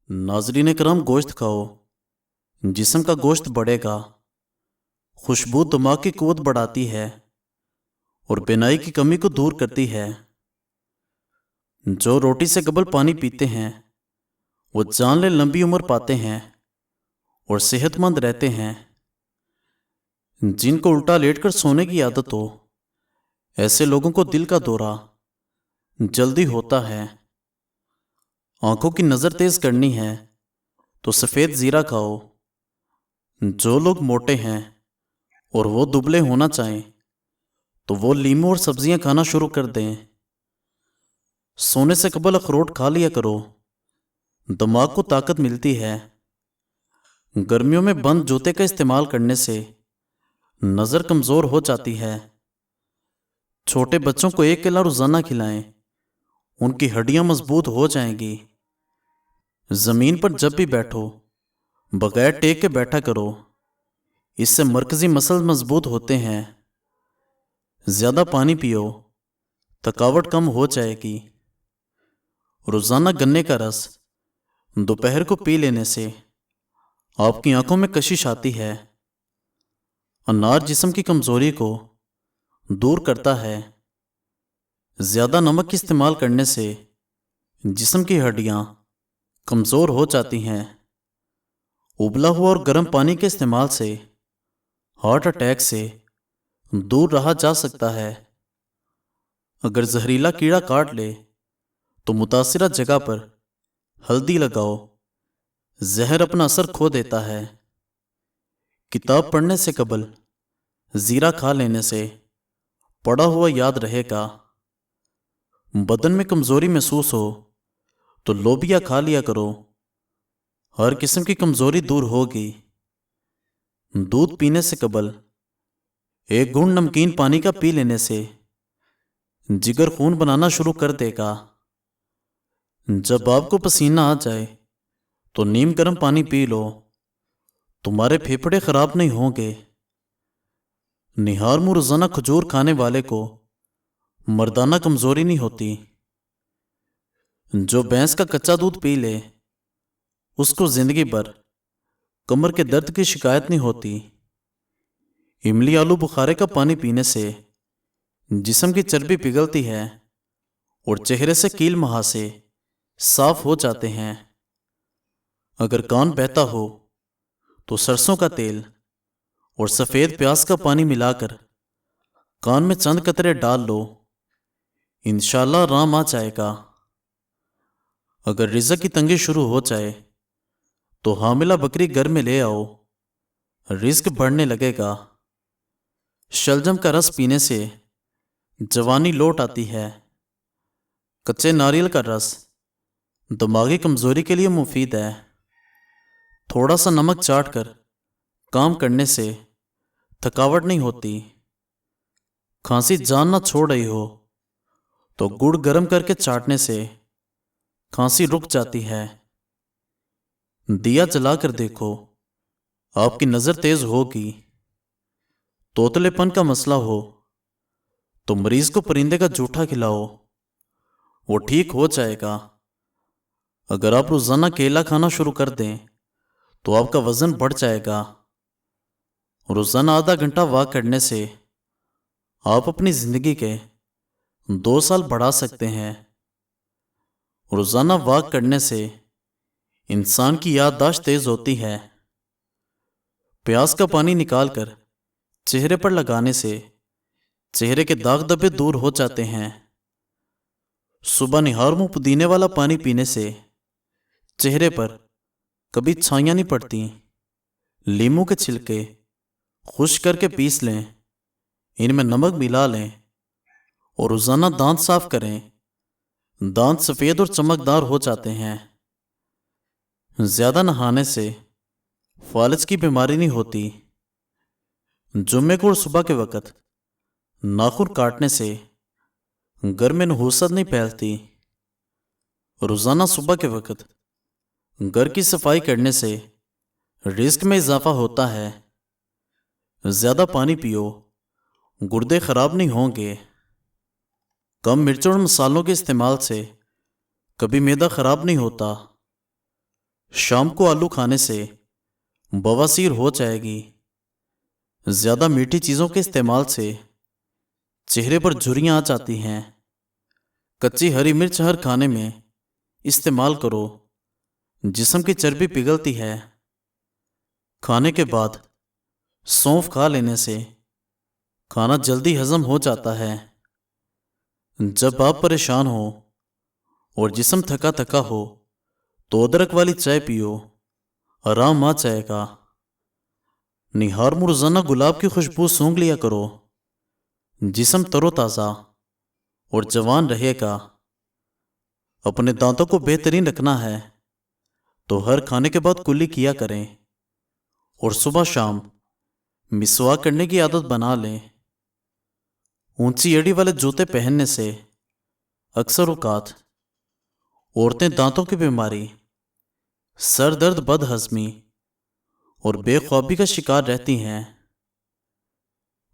नाजरीन करम, गोश्त खाओ, जिस्म का गोश्त बढ़ेगा। खुशबू दिमाग की कुव्वत बढ़ाती है और बिनाई की कमी को दूर करती है। जो रोटी से कबल पानी पीते हैं वो जान ले लंबी उम्र पाते हैं और सेहतमंद रहते हैं। जिनको उल्टा लेटकर सोने की आदत हो, ऐसे लोगों को दिल का दौरा जल्दी होता है। आंखों की नज़र तेज करनी है तो सफ़ेद ज़ीरा खाओ। जो लोग मोटे हैं और वो दुबले होना चाहें तो वो लीमू और सब्जियां खाना शुरू कर दें। सोने से कबल अखरोट खा लिया करो, दिमाग को ताकत मिलती है। गर्मियों में बंद जूते का इस्तेमाल करने से नज़र कमज़ोर हो जाती है। छोटे बच्चों को एक केला रोज़ाना खिलाएं, उनकी हड्डियां मजबूत हो जाएंगी। ज़मीन पर जब भी बैठो बगैर टेक के बैठा करो, इससे मरकजी मसल मजबूत होते हैं। ज़्यादा पानी पियो, थकावट कम हो जाएगी। रोज़ाना गन्ने का रस दोपहर को पी लेने से आपकी आंखों में कशिश आती है। अनार जिस्म की कमज़ोरी को दूर करता है। ज़्यादा नमक इस्तेमाल करने से जिस्म की हड्डियां कमज़ोर हो जाती हैं। उबला हुआ और गर्म पानी के इस्तेमाल से हार्ट अटैक से दूर रहा जा सकता है। अगर जहरीला कीड़ा काट ले तो मुतासिरा जगह पर हल्दी लगाओ, जहर अपना असर खो देता है। किताब पढ़ने से कबल ज़ीरा खा लेने से पढ़ा हुआ याद रहेगा। बदन में कमज़ोरी महसूस हो तो लोबिया खा लिया करो, हर किस्म की कमज़ोरी दूर होगी। दूध पीने से कबल एक घूंट नमकीन पानी का पी लेने से जिगर खून बनाना शुरू कर देगा। जब आपको पसीना आ जाए तो नीम गर्म पानी पी लो, तुम्हारे फेफड़े खराब नहीं होंगे। निहार मुँह रोज़ाना खजूर खाने वाले को मर्दाना कमज़ोरी नहीं होती। जो भैंस का कच्चा दूध पी ले उसको जिंदगी भर कमर के दर्द की शिकायत नहीं होती। इमली आलू बुखारे का पानी पीने से जिस्म की चर्बी पिघलती है और चेहरे से कील मुहासे साफ हो जाते हैं। अगर कान बहता हो तो सरसों का तेल और सफ़ेद प्याज का पानी मिलाकर कान में चंद कतरे डाल लो, इंशाल्लाह आराम आ जाएगा। अगर रिज़्क की तंगी शुरू हो जाए तो हामिला बकरी घर में ले आओ, रिज़्क बढ़ने लगेगा। शलजम का रस पीने से जवानी लौट आती है। कच्चे नारियल का रस दिमागी कमज़ोरी के लिए मुफीद है। थोड़ा सा नमक चाट कर काम करने से थकावट नहीं होती। खांसी जान ना छोड़ रही हो तो गुड़ गर्म करके चाटने से खांसी रुक जाती है। दिया जलाकर देखो, आपकी नज़र तेज होगी। तोतलेपन का मसला हो तो मरीज को परिंदे का जूठा खिलाओ, वो ठीक हो जाएगा। अगर आप रोज़ाना केला खाना शुरू कर दें तो आपका वज़न बढ़ जाएगा। रोज़ाना आधा घंटा वॉक करने से आप अपनी ज़िंदगी के 2 साल बढ़ा सकते हैं। रोज़ाना वॉक करने से इंसान की याददाश्त तेज़ होती है। प्याज का पानी निकालकर चेहरे पर लगाने से चेहरे के दाग धब्बे दूर हो जाते हैं। सुबह निहार मुंह पुदीने वाला पानी पीने से चेहरे पर कभी छाइयाँ नहीं पड़ती। लीमू के छिलके खुश्क करके पीस लें, इनमें नमक मिला लें और रोज़ाना दांत साफ करें। दांत सफ़ेद और चमकदार हो जाते हैं। ज़्यादा नहाने से फालिज की बीमारी नहीं होती। जुम्मे को और सुबह के वक़्त नाखून काटने से घर में नहुसत नहीं फैलती। रोज़ाना सुबह के वक़्त घर की सफाई करने से रिस्क में इजाफा होता है। ज़्यादा पानी पियो, गुर्दे ख़राब नहीं होंगे। कम मिर्च और मसालों के इस्तेमाल से कभी मैदा ख़राब नहीं होता। شام کو آلو کھانے سے بواسیر ہو جائے گی۔ زیادہ میٹھی چیزوں کے استعمال سے چہرے پر جھریاں آ جاتی ہیں۔ کچی ہری مرچ ہر کھانے میں استعمال کرو، جسم کی چربی پگھلتی ہے۔ کھانے کے بعد سونف کھا لینے سے کھانا جلدی ہضم ہو جاتا ہے۔ جب آپ پریشان ہو اور جسم تھکا تھکا ہو تو ادرک والی چائے پیو، آرام آ جائے گا۔ نہار میں روزانہ گلاب کی خوشبو سونگھ لیا کرو، جسم تر و تازہ اور جوان رہے گا۔ اپنے دانتوں کو بہترین رکھنا ہے تو ہر کھانے کے بعد کلی کیا کریں اور صبح شام مسواک کرنے کی عادت بنا لیں۔ اونچی ایڑی والے جوتے پہننے سے اکثر اوقات عورتیں دانتوں کی بیماری، سر درد، بد ہضمی اور بے خوابی کا شکار رہتی ہیں۔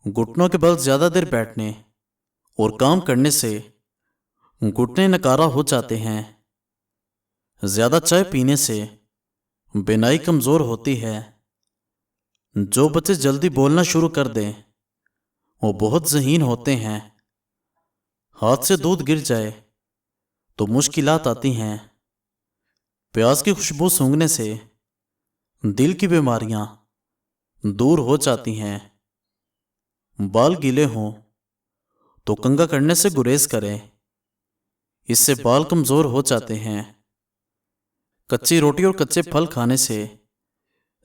گھٹنوں کے بل زیادہ دیر بیٹھنے اور کام کرنے سے گھٹنے نکارا ہو جاتے ہیں۔ زیادہ چائے پینے سے بینائی کمزور ہوتی ہے۔ جو بچے جلدی بولنا شروع کر دیں وہ بہت ذہین ہوتے ہیں۔ ہاتھ سے دودھ گر جائے تو مشکلات آتی ہیں۔ پیاز کی خوشبو سونگھنے سے دل کی بیماریاں دور ہو جاتی ہیں۔ بال گیلے ہوں تو کنگھا کرنے سے گریز کریں، اس سے بال کمزور ہو جاتے ہیں۔ کچی روٹی اور کچے پھل کھانے سے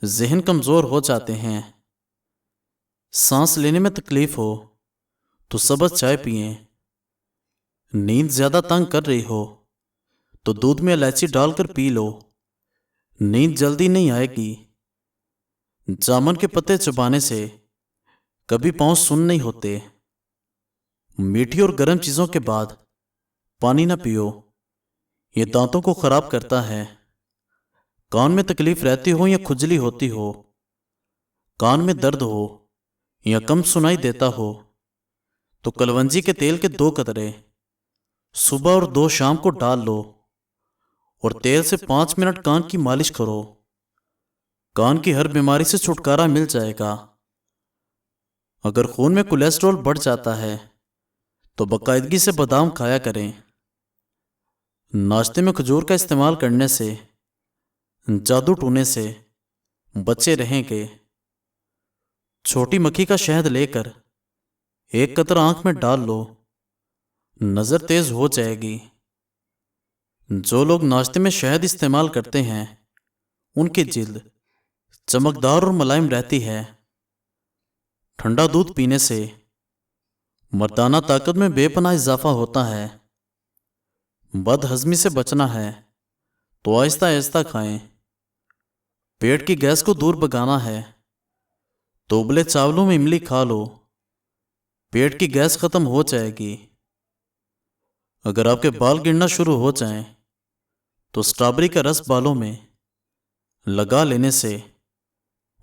ذہن کمزور ہو جاتے ہیں۔ سانس لینے میں تکلیف ہو تو سبز چائے پئیں۔ نیند زیادہ تنگ کر رہی ہو تو دودھ میں الائچی ڈال کر پی لو، نیند جلدی نہیں آئے گی۔ جامن کے پتے چبانے سے کبھی پاؤں سن نہیں ہوتے۔ میٹھی اور گرم چیزوں کے بعد پانی نہ پیو، یہ دانتوں کو خراب کرتا ہے۔ کان میں تکلیف رہتی ہو یا کھجلی ہوتی ہو، کان میں درد ہو یا کم سنائی دیتا ہو تو کلونجی کے تیل کے 2 قطرے صبح اور 2 شام کو ڈال لو اور تیل سے 5 منٹ کان کی مالش کرو۔ کان کی ہر بیماری سے چھٹکارا مل جائے گا۔ اگر خون میں کولیسٹرول بڑھ جاتا ہے تو باقاعدگی سے بادام کھایا کریں۔ ناشتے میں کھجور کا استعمال کرنے سے جادو ٹونے سے بچے رہیں گے۔ چھوٹی مکھی کا شہد لے کر 1 قطرہ آنکھ میں ڈال لو، نظر تیز ہو جائے گی۔ جو لوگ ناشتے میں شہد استعمال کرتے ہیں ان کی جلد چمکدار اور ملائم رہتی ہے۔ ٹھنڈا دودھ پینے سے مردانہ طاقت میں بے پناہ اضافہ ہوتا ہے۔ بد ہضمی سے بچنا ہے تو آہستہ آہستہ کھائیں۔ پیٹ کی گیس کو دور بھگانا ہے تو ابلے چاولوں میں املی کھا لو، پیٹ کی گیس ختم ہو جائے گی۔ اگر آپ کے بال گرنا شروع ہو جائیں تو سٹرابری کا رس بالوں میں لگا لینے سے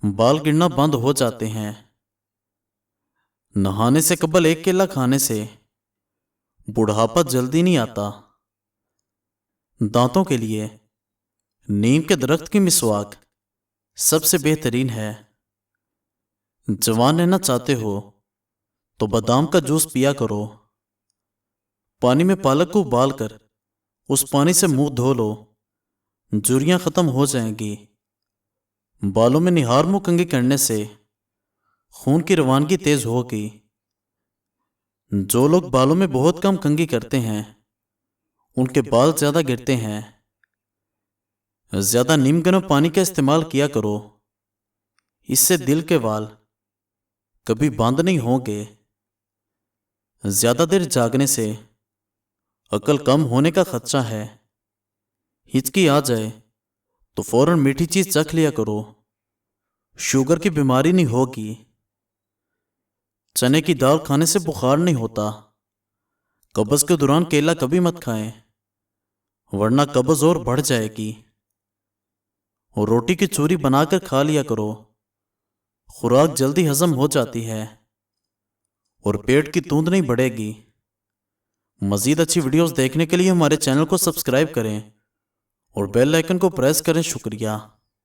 بال گرنا بند ہو جاتے ہیں۔ نہانے سے قبل 1 کیلا کھانے سے بڑھاپا جلدی نہیں آتا۔ دانتوں کے لیے نیم کے درخت کی مسواک سب سے بہترین ہے۔ جوان رہنا چاہتے ہو تو بادام کا جوس پیا کرو۔ پانی میں پالک کو ابال کر اس پانی سے منہ دھو لو، جھریاں ختم ہو جائیں گی۔ بالوں میں نہار منہ کنگھی کرنے سے خون کی روانگی تیز ہوگی۔ جو لوگ بالوں میں بہت کم کنگھی کرتے ہیں ان کے بال زیادہ گرتے ہیں۔ زیادہ نیم گرم پانی کا استعمال کیا کرو، اس سے دل کے وال کبھی بند نہیں ہوں گے۔ زیادہ دیر جاگنے سے عقل کم ہونے کا خدشہ ہے۔ ہچکی آ جائے تو فوراً میٹھی چیز چکھ لیا کرو، شوگر کی بیماری نہیں ہوگی۔ چنے کی دال کھانے سے بخار نہیں ہوتا۔ قبض کے دوران کیلا کبھی مت کھائیں ورنہ قبض اور بڑھ جائے گی۔ اور روٹی کی چوری بنا کر کھا لیا کرو، خوراک جلدی ہضم ہو جاتی ہے اور پیٹ کی توند نہیں بڑھے گی۔ مزید اچھی ویڈیوز دیکھنے کے لیے ہمارے چینل کو سبسکرائب کریں اور بیل آئکن کو پریس کریں۔ شکریہ۔